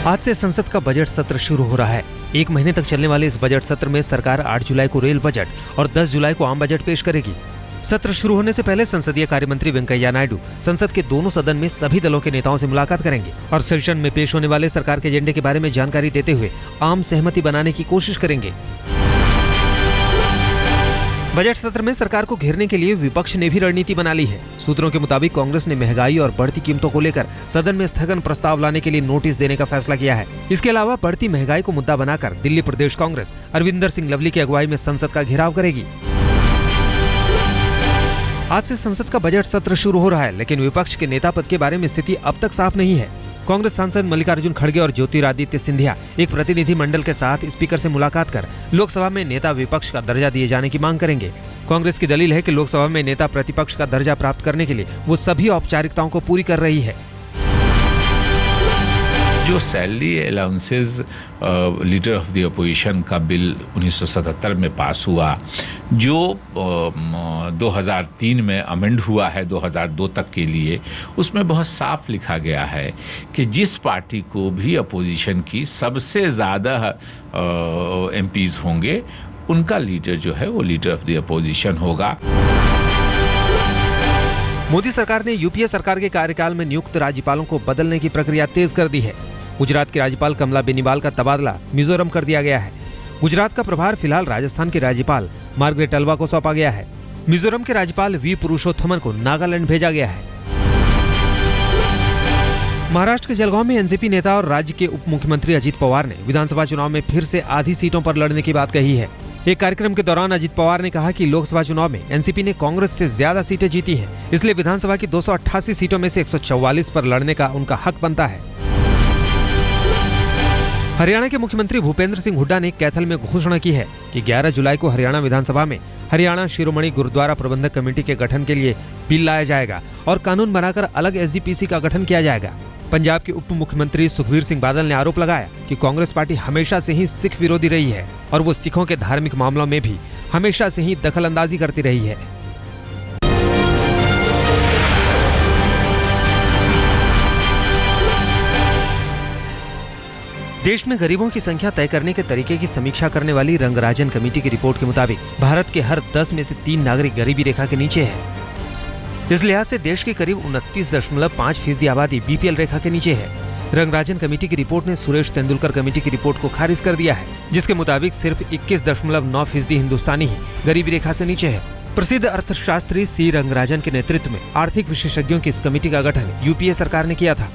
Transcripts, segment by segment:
आज से संसद का बजट सत्र शुरू हो रहा है। एक महीने तक चलने वाले इस बजट सत्र में सरकार 8 जुलाई को रेल बजट और 10 जुलाई को आम बजट पेश करेगी। सत्र शुरू होने से पहले संसदीय कार्य मंत्री वेंकैया नायडू संसद के दोनों सदन में सभी दलों के नेताओं से मुलाकात करेंगे और सेशन में पेश होने वाले सरकार के एजेंडे के बारे में जानकारी देते हुए आम सहमति बनाने की कोशिश करेंगे। बजट सत्र में सरकार को घेरने के लिए विपक्ष ने भी रणनीति बना ली है। सूत्रों के मुताबिक कांग्रेस ने महंगाई और बढ़ती कीमतों को लेकर सदन में स्थगन प्रस्ताव लाने के लिए नोटिस देने का फैसला किया है। इसके अलावा बढ़ती महंगाई को मुद्दा बनाकर दिल्ली प्रदेश कांग्रेस अरविंदर सिंह लवली की अगुवाई में संसद का घेराव करेगी। आज से संसद का बजट सत्र शुरू हो रहा है, लेकिन विपक्ष के नेता पद के बारे में स्थिति अब तक साफ नहीं है। कांग्रेस सांसद मल्लिकार्जुन खड़गे और ज्योतिरादित्य सिंधिया एक प्रतिनिधि मंडल के साथ स्पीकर से मुलाकात कर लोकसभा में नेता विपक्ष का दर्जा दिए जाने की मांग करेंगे। कांग्रेस की दलील है कि लोकसभा में नेता प्रतिपक्ष का दर्जा प्राप्त करने के लिए वो सभी औपचारिकताओं को पूरी कर रही है। जो salary allowances leader of the opposition का बिल 1977 में पास हुआ, जो 2003 में अमेंड हुआ है 2002 तक के लिए, उसमें बहुत साफ लिखा गया है कि जिस पार्टी को भी अपोजिशन की सबसे ज़्यादा एमपीज़ होंगे उनका लीडर जो है वो लीडर ऑफ द अपोजिशन होगा। मोदी सरकार ने यूपीए सरकार के कार्यकाल में नियुक्त राज्यपालों को बदलने की प्रक्रिया तेज कर दी है। गुजरात की राज्यपाल कमला बेनीवाल का तबादला मिजोरम कर दिया गया है। गुजरात का प्रभार फिलहाल राजस्थान के राज्यपाल मार्गरेट अल्वा को सौंपा गया है। मिजोरम के राज्यपाल वी पुरुषोत्तमन को नागालैंड भेजा गया है। महाराष्ट्र के जलगांव में एनसीपी नेता और राज्य के उप मुख्यमंत्री अजित पवार ने विधानसभा चुनाव में फिर से आधी सीटों पर लड़ने की बात कही है। एक कार्यक्रम के दौरान अजित पवार ने कहा कि लोकसभा चुनाव में एनसीपी ने कांग्रेस से ज्यादा सीटें जीती हैं, इसलिए विधानसभा की 288 सीटों में से 144 पर लड़ने का उनका हक बनता है। हरियाणा के मुख्यमंत्री भूपेंद्र सिंह हुड्डा ने कैथल में घोषणा की है कि 11 जुलाई को हरियाणा विधानसभा में हरियाणा शिरोमणि गुरुद्वारा प्रबंधक कमेटी के गठन के लिए बिल लाया जाएगा और कानून बनाकर अलग एसजीपीसी का गठन किया जाएगा। पंजाब के उप मुख्यमंत्री सुखबीर सिंह बादल ने आरोप लगाया कि कांग्रेस पार्टी हमेशा से ही सिख विरोधी रही है और वो सिखों के धार्मिक मामलों में भी हमेशा से ही दखलंदाजी करती रही है। देश में गरीबों की संख्या तय करने के तरीके की समीक्षा करने वाली रंगराजन कमेटी की रिपोर्ट के मुताबिक भारत के हर 10 में से 3 नागरिक गरीबी रेखा के नीचे है। इस लिहाज से देश की करीब 29.5% आबादी बीपीएल रेखा के नीचे है। रंगराजन कमेटी की रिपोर्ट ने सुरेश तेंदुलकर कमेटी की रिपोर्ट को खारिज कर दिया है, जिसके मुताबिक सिर्फ 21.9% हिंदुस्तानी ही गरीबी रेखा से नीचे है। प्रसिद्ध अर्थशास्त्री सी रंगराजन के नेतृत्व में आर्थिक विशेषज्ञों की इस कमेटी का गठन यूपीए सरकार ने किया था।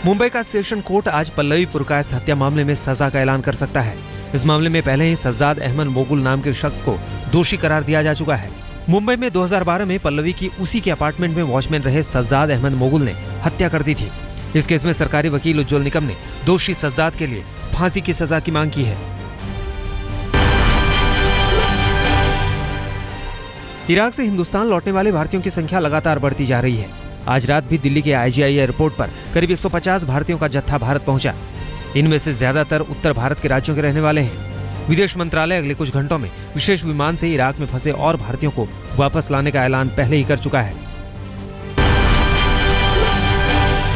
मुंबई का सेशन कोर्ट आज पल्लवी पुरकायस्थ हत्या मामले में सजा का ऐलान कर सकता है। इस मामले में पहले ही सज्जाद अहमद मोगुल नाम के शख्स को दोषी करार दिया जा चुका है। मुंबई में 2012 में पल्लवी की उसी के अपार्टमेंट में वॉचमैन रहे सज्जाद अहमद मोगुल ने हत्या कर दी थी। इस केस में सरकारी वकील उज्ज्वल निकम ने दोषी सज्जाद के लिए फांसी की सजा की मांग की है। इराक से हिंदुस्तान लौटने वाले भारतीयों की संख्या लगातार बढ़ती जा रही है। आज रात भी दिल्ली के आईजीआई एयरपोर्ट पर करीब 150 भारतीयों का जत्था भारत पहुंचा। इनमें से ज्यादातर उत्तर भारत के राज्यों के रहने वाले हैं। विदेश मंत्रालय अगले कुछ घंटों में विशेष विमान से इराक में फंसे और भारतीयों को वापस लाने का ऐलान पहले ही कर चुका है।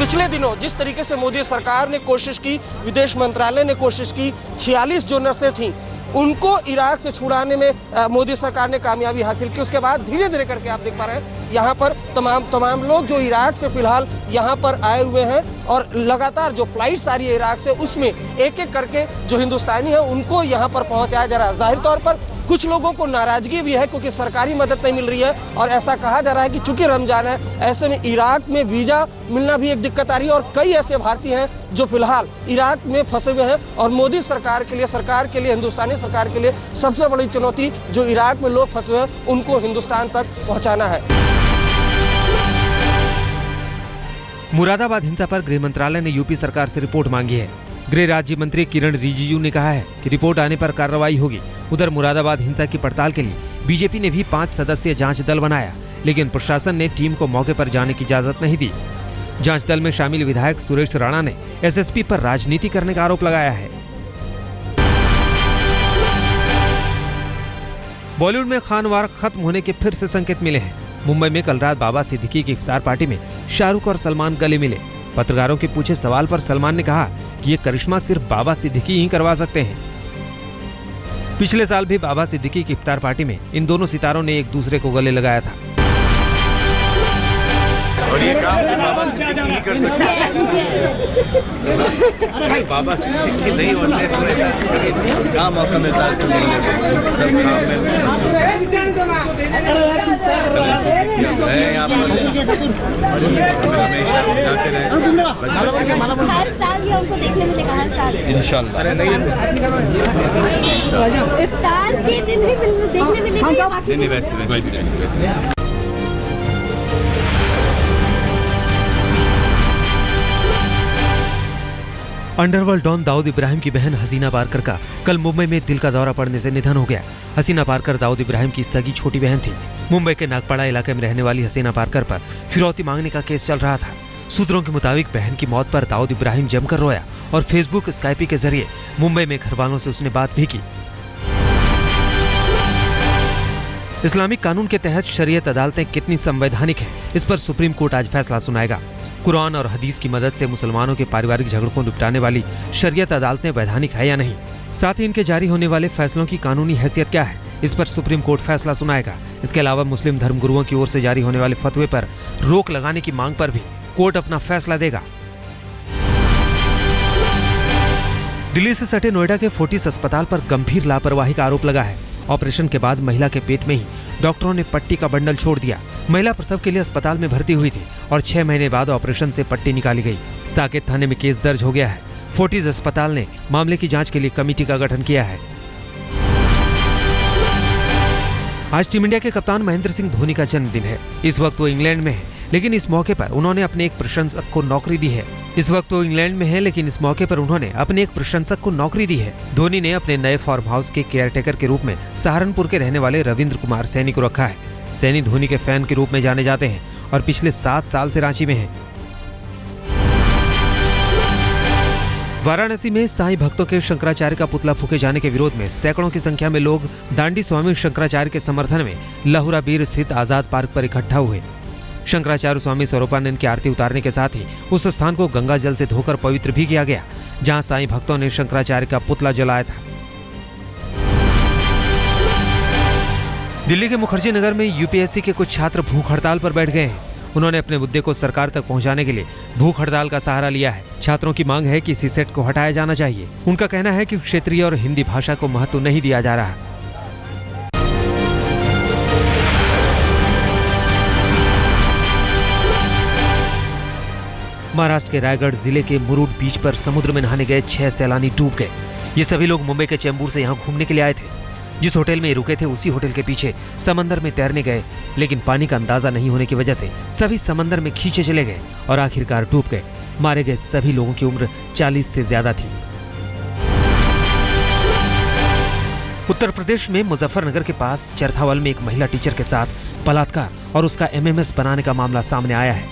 पिछले दिनों जिस तरीके से मोदी सरकार ने कोशिश की, विदेश मंत्रालय ने कोशिश की, 46 जो नर्सें थीं उनको इराक से छुड़ाने में मोदी सरकार ने कामयाबी हासिल की। उसके बाद धीरे धीरे करके आप देख पा रहे हैं यहाँ पर तमाम लोग जो इराक से फिलहाल यहाँ पर आए हुए हैं और लगातार जो फ्लाइट्स आ रही है इराक से उसमें एक एक करके जो हिंदुस्तानी है उनको यहाँ पर पहुंचाया जा रहा है। जाहिर तौर पर कुछ लोगों को नाराजगी भी है क्योंकि सरकारी मदद नहीं मिल रही है और ऐसा कहा जा रहा है कि चूंकि रमजान है ऐसे में इराक में वीजा मिलना भी एक दिक्कत आ रही है और कई ऐसे भारतीय हैं जो फिलहाल इराक में फंसे हुए हैं और मोदी सरकार के लिए हिंदुस्तानी सरकार के लिए सबसे बड़ी चुनौती जो इराक में लोग फंसे हुए हैं उनको हिंदुस्तान तक पहुंचाना है। मुरादाबाद हिंसा पर गृह मंत्रालय ने यूपी सरकार से रिपोर्ट मांगी है। गृह राज्य मंत्री किरण रिजिजू ने कहा है कि रिपोर्ट आने पर कार्रवाई होगी। उधर मुरादाबाद हिंसा की पड़ताल के लिए बीजेपी ने भी 5 सदस्यीय जांच दल बनाया, लेकिन प्रशासन ने टीम को मौके पर जाने की इजाजत नहीं दी। जांच दल में शामिल विधायक सुरेश राणा ने एसएसपी पर राजनीति करने का आरोप लगाया है। बॉलीवुड में खान वार खत्म होने के फिर से संकेत मिले हैं। मुंबई में कल रात बाबा सिद्दीकी की इफ्तार पार्टी में शाहरुख और सलमान गले मिले। पत्रकारों के पूछे सवाल पर सलमान ने कहा कि ये करिश्मा सिर्फ बाबा सिद्दीकी ही करवा सकते हैं। पिछले साल भी बाबा सिद्दीकी की इफ्तार पार्टी में इन दोनों सितारों ने एक दूसरे को गले लगाया था। और ये काम बाबा सिद्दीकी नहीं कर सकते। बाबा सिद्दीकी नहीं होते क्या मौका मिलता है मिलने को। मैं यहाँ पर हमेशा जाते रहे इंशाल्लाह। इफ्तार के दिन भी देखने मिलेंगे। अंडरवर्ल्ड डॉन दाऊद इब्राहिम की बहन हसीना पारकर का कल मुंबई में दिल का दौरा पड़ने से निधन हो गया। हसीना पारकर दाऊद इब्राहिम की सगी छोटी बहन थी। मुंबई के नागपाड़ा इलाके में रहने वाली हसीना पारकर पर फिरौती मांगने का केस चल रहा था। सूत्रों के मुताबिक बहन की मौत पर दाऊद इब्राहिम जमकर रोया और फेसबुक स्काइपी के जरिए मुंबई में घरवालों से उसने बात भी की। इस्लामिक कानून के तहत शरीयत अदालतें कितनी संवैधानिक हैं, इस पर सुप्रीम कोर्ट आज फैसला सुनाएगा। कुरान और हदीस की मदद से मुसलमानों के पारिवारिक झगड़ों को निपटाने वाली शरीयत अदालतें वैधानिक है या नहीं, साथ ही इनके जारी होने वाले फैसलों की कानूनी हैसियत क्या है, इस पर सुप्रीम कोर्ट फैसला सुनाएगा। इसके अलावा मुस्लिम धर्मगुरुओं की ओर से जारी होने वाले फतवे पर रोक लगाने की मांग पर भी कोर्ट अपना फैसला देगा। दिल्ली से सटे नोएडा के फोर्टिस अस्पताल पर गंभीर लापरवाही का आरोप लगा है। ऑपरेशन के बाद महिला के पेट में ही डॉक्टरों ने पट्टी का बंडल छोड़ दिया। महिला प्रसव के लिए अस्पताल में भर्ती हुई थी और 6 महीने बाद ऑपरेशन से पट्टी निकाली गई। साकेत थाने में केस दर्ज हो गया है। फोर्टिस अस्पताल ने मामले की जांच के लिए कमेटी का गठन किया है। आज टीम इंडिया के कप्तान महेंद्र सिंह धोनी का जन्मदिन है। इस वक्त वो इंग्लैंड में है, लेकिन इस मौके पर उन्होंने अपने एक प्रशंसक को नौकरी दी है। धोनी ने अपने नए फार्म हाउस के केयरटेकर के रूप में सहारनपुर के रहने वाले रविंद्र कुमार सैनी को रखा है। सैनी धोनी के फैन के रूप में जाने जाते हैं और पिछले 7 साल से रांची में हैं। वाराणसी में साईं भक्तों के शंकराचार्य का पुतला फूके जाने के विरोध में सैकड़ों की संख्या में लोग दांडी स्वामी शंकराचार्य के समर्थन में लहुरा बीर स्थित आजाद पार्क पर इकट्ठा हुए। शंकराचार्य स्वामी स्वरूपानंद की आरती उतारने के साथ ही उस स्थान को गंगा जल से धोकर पवित्र भी किया गया, जहां साईं भक्तों ने शंकराचार्य का पुतला जलाया था। दिल्ली के मुखर्जी नगर में यूपीएससी के कुछ छात्र भूख हड़ताल पर बैठ गए हैं। उन्होंने अपने मुद्दे को सरकार तक पहुंचाने के लिए भूख हड़ताल का सहारा लिया है। छात्रों की मांग है कि सीसेट को हटाया जाना चाहिए। उनका कहना है कि क्षेत्रीय और हिंदी भाषा को महत्व नहीं दिया जा रहा। महाराष्ट्र के रायगढ़ जिले के मुरुड बीच पर समुद्र में नहाने गए 6 सैलानी डूब गए। ये सभी लोग मुंबई के चेंबूर से यहाँ घूमने के लिए आए थे। जिस होटल में ये रुके थे उसी होटल के पीछे समंदर में तैरने गए, लेकिन पानी का अंदाजा नहीं होने की वजह से सभी समंदर में खींचे चले गए और आखिरकार डूब गए। मारे गए सभी लोगों की उम्र 40 से ज्यादा थी। उत्तर प्रदेश में मुजफ्फरनगर के पास चरथावल में एक महिला टीचर के साथ बलात्कार और उसका एमएमएस बनाने का मामला सामने आया है।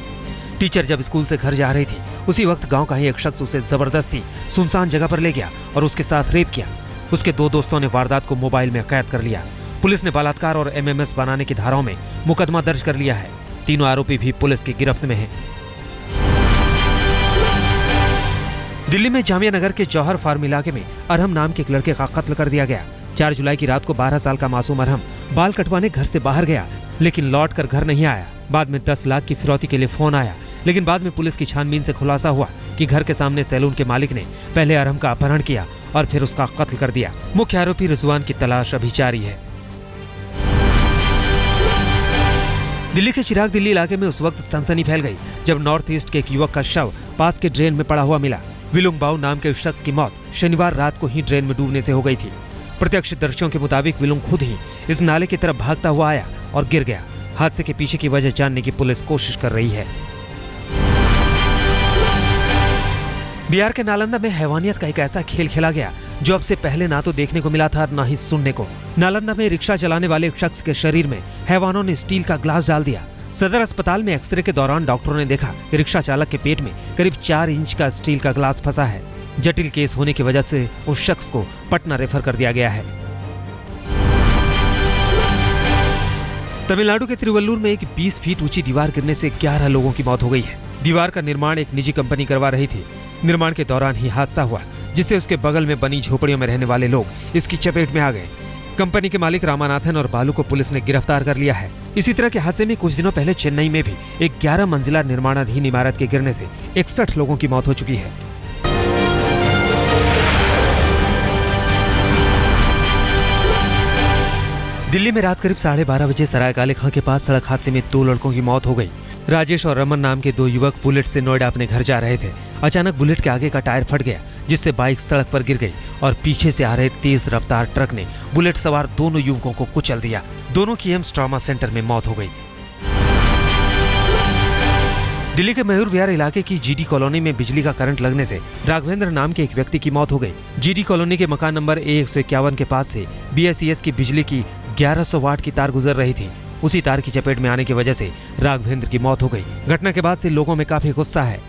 टीचर जब स्कूल से घर जा रही थी, उसी वक्त गांव का ही एक शख्स उसे जबरदस्ती सुनसान जगह पर ले गया और उसके साथ रेप किया। उसके 2 दोस्तों ने वारदात को मोबाइल में कैद कर लिया। पुलिस ने बलात्कार और एमएमएस बनाने की धाराओं में मुकदमा दर्ज कर लिया है। तीनों आरोपी भी पुलिस की गिरफ्त में हैं। दिल्ली में जामिया नगर के जौहर फार्म इलाके में अरहम नाम के एक लड़के का कत्ल कर दिया गया। 4 जुलाई की रात को 12 साल का मासूम अरहम बाल कटवाने घर से बाहर गया, लेकिन लौट कर घर नहीं आया। बाद में 10 लाख की फिरौती के लिए फोन आया, लेकिन बाद में पुलिस की छानबीन से खुलासा हुआ कि घर के सामने सैलून के मालिक ने पहले अरहम का अपहरण किया और फिर उसका कत्ल कर दिया। मुख्य आरोपी रिजवान की तलाश अभी जारी है। दिल्ली के चिराग दिल्ली इलाके में उस वक्त सनसनी फैल गई जब नॉर्थ ईस्ट के एक युवक का शव पास के ड्रेन में पड़ा हुआ मिला। विलुंग बाऊ नाम के उस शख्स की मौत शनिवार रात को ही ड्रेन में डूबने से हो गई थी। प्रत्यक्षदर्शियों के मुताबिक विलुंग खुद ही इस नाले की तरफ भागता हुआ आया और गिर गया। हादसे के पीछे की वजह जानने की पुलिस कोशिश कर रही है। बिहार के नालंदा में हैवानियत का एक ऐसा खेल खेला गया जो अब से पहले ना तो देखने को मिला था और ना ही सुनने को। नालंदा में रिक्शा चलाने वाले एक शख्स के शरीर में हैवानों ने स्टील का ग्लास डाल दिया। सदर अस्पताल में एक्सरे के दौरान डॉक्टरों ने देखा कि रिक्शा चालक के पेट में करीब 4 इंच का स्टील का ग्लास फंसा है। जटिल केस होने की वजह से उस शख्स को पटना रेफर कर दिया गया है। तमिलनाडु के तिरुवल्लुर में एक 20 फीट ऊंची दीवार गिरने से 11 लोगों की मौत हो गई है। दीवार का निर्माण एक निजी कंपनी करवा रही थी। निर्माण के दौरान ही हादसा हुआ, जिससे उसके बगल में बनी झोपड़ियों में रहने वाले लोग इसकी चपेट में आ गए। कंपनी के मालिक रामानाथन और बालू को पुलिस ने गिरफ्तार कर लिया है। इसी तरह के हादसे में कुछ दिनों पहले चेन्नई में भी एक 11 मंजिला निर्माणाधीन इमारत के गिरने से 61 लोगों की मौत हो चुकी है। दिल्ली में रात करीब 12:30 बजे सराय काले खां के पास सड़क हादसे में 2 लड़कों की मौत हो गई। राजेश और रमन नाम के 2 युवक बुलेट से नोएडा अपने घर जा रहे थे। अचानक बुलेट के आगे का टायर फट गया, जिससे बाइक सड़क पर गिर गई और पीछे से आ रहे तेज रफ्तार ट्रक ने बुलेट सवार दोनों युवकों को कुचल दिया। दोनों की एम्स ट्रॉमा सेंटर में मौत हो गई। दिल्ली के मयूर विहार इलाके की जीडी कॉलोनी में बिजली का करंट लगने से राघवेंद्र नाम के एक व्यक्ति की मौत हो गई। जीडी कॉलोनी के मकान नंबर A151 के पास से BSES की बिजली की 1100 वाट की तार गुजर रही थी। उसी तार की चपेट में आने की वजह से राघवेंद्र की मौत हो गई। घटना के बाद से लोगों में काफी गुस्सा है।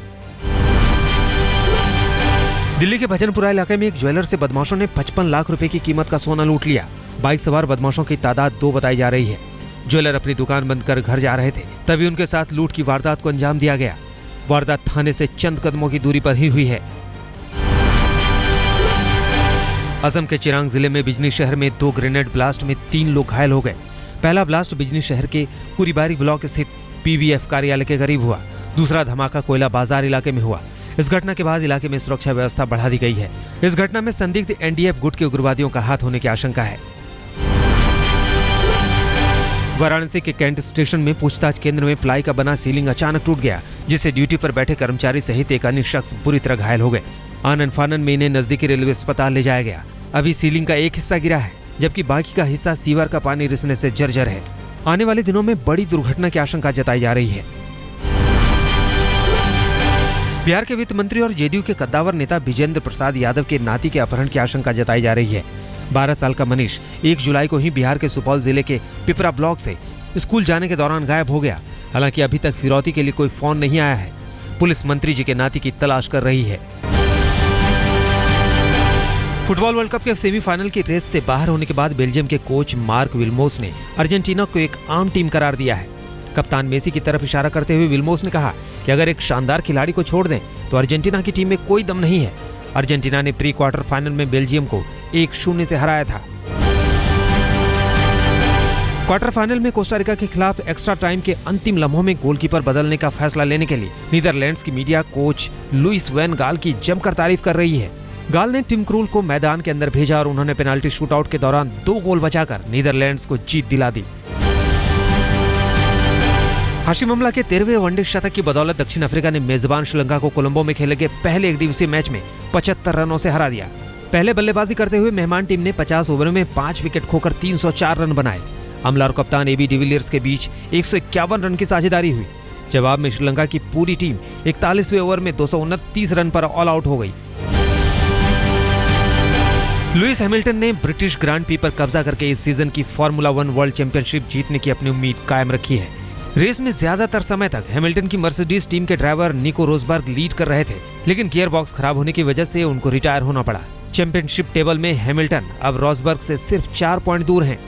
दिल्ली के भजनपुरा इलाके में एक ज्वेलर से बदमाशों ने 55 लाख रुपए की कीमत का सोना लूट लिया। बाइक सवार बदमाशों की तादाद 2 बताई जा रही है। ज्वेलर अपनी दुकान बंद कर घर जा रहे थे, तभी उनके साथ लूट की वारदात को अंजाम दिया गया। वारदात थाने से चंद कदमों की दूरी पर ही हुई है। असम के चिरांग जिले में बिजनी शहर में 2 ग्रेनेड ब्लास्ट में 3 लोग घायल हो गए। पहला ब्लास्ट बिजनी शहर के कुरीबारी ब्लॉक स्थित PBF कार्यालय के करीब हुआ। दूसरा धमाका कोयला बाजार इलाके में हुआ। इस घटना के बाद इलाके में सुरक्षा व्यवस्था बढ़ा दी गई है। इस घटना में संदिग्ध NDF गुट के उग्रवादियों का हाथ होने की आशंका है। वाराणसी के कैंट स्टेशन में पूछताछ केंद्र में प्लाई का बना सीलिंग अचानक टूट गया, जिससे ड्यूटी पर बैठे कर्मचारी सहित एक अन्य शख्स बुरी तरह घायल हो गए। आनन फानन में इन्हें नजदीकी रेलवे अस्पताल ले जाया गया। अभी सीलिंग का एक हिस्सा गिरा है, जबकि बाकी का हिस्सा सीवर का पानी रिसने से जर्जर है। आने वाले दिनों में बड़ी दुर्घटना की आशंका जताई जा रही है। बिहार के वित्त मंत्री और JDU के कद्दावर नेता विजेंद्र प्रसाद यादव के नाती के अपहरण की आशंका जताई जा रही है। 12 साल का मनीष 1 जुलाई को ही बिहार के सुपौल जिले के पिपरा ब्लॉक से स्कूल जाने के दौरान गायब हो गया। हालांकि अभी तक फिरौती के लिए कोई फोन नहीं आया है। पुलिस मंत्री जी के नाती की तलाश कर रही है। फुटबॉल वर्ल्ड कप के सेमीफाइनल की रेस से बाहर होने के बाद बेल्जियम के कोच मार्क विल्मोस ने अर्जेंटीना को एक आम टीम करार दिया है। कप्तान मेसी की तरफ इशारा करते हुए विल्मोस ने कहा कि अगर एक शानदार खिलाड़ी को छोड़ दें तो अर्जेंटीना की टीम में कोई दम नहीं है। अर्जेंटीना ने प्री क्वार्टर फाइनल में बेल्जियम को 1-0 से हराया था। क्वार्टर फाइनल में कोस्टारिका के खिलाफ एक्स्ट्रा टाइम के अंतिम लम्हों में गोलकीपर बदलने का फैसला लेने के लिए नीदरलैंड्स की मीडिया कोच लुइस वैन गाल की जमकर तारीफ कर रही है। गाल ने टिम क्रूल को मैदान के अंदर भेजा और उन्होंने पेनाल्टी शूटआउट के दौरान 2 गोल बचाकर नीदरलैंड्स को जीत दिला दी। हाशिम अमला के 13वें वनडे शतक की बदौलत दक्षिण अफ्रीका ने मेजबान श्रीलंका को कोलंबो में खेले गए पहले 1 दिवसीय मैच में 75 रनों से हरा दिया। पहले बल्लेबाजी करते हुए मेहमान टीम ने 50 ओवरों में 5 विकेट खोकर 304 रन बनाए। अमला और कप्तान AB डिविलियर्स के बीच 151 रन की साझेदारी हुई। जवाब में श्रीलंका की पूरी टीम 41वें ओवर में 229 रन पर ऑल आउट हो गई। लुइस हैमिल्टन ने ब्रिटिश ग्रांड प्री पर कब्जा करके इस सीजन की फार्मूला 1 वर्ल्ड चैंपियनशिप जीतने की अपनी उम्मीद कायम रखी है। रेस में ज्यादातर समय तक हैमिल्टन की मर्सिडीज टीम के ड्राइवर निको रोजबर्ग लीड कर रहे थे, लेकिन गियर बॉक्स खराब होने की वजह से उनको रिटायर होना पड़ा। चैंपियनशिप टेबल में हैमिल्टन अब रोजबर्ग से सिर्फ 4 पॉइंट दूर हैं।